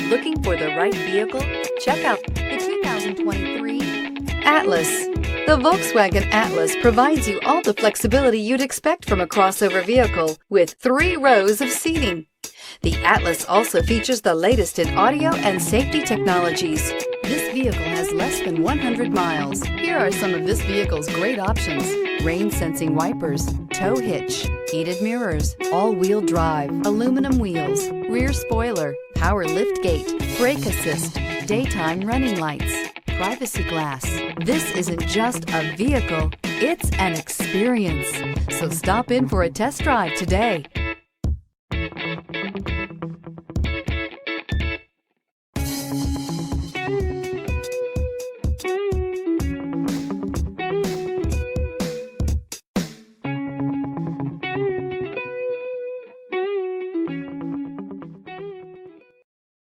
Looking for the right vehicle? Check out the 2023 Atlas. The Volkswagen Atlas provides you all the flexibility you'd expect from a crossover vehicle with 3 rows of seating. The Atlas also features the latest in audio and safety technologies. This vehicle has less than 100 miles. Here are some of this vehicle's great options: rain-sensing wipers, tow hitch, heated mirrors, all-wheel drive, aluminum wheels, rear spoiler, power liftgate, brake assist, daytime running lights, privacy glass. This isn't just a vehicle, it's an experience. So stop in for a test drive today.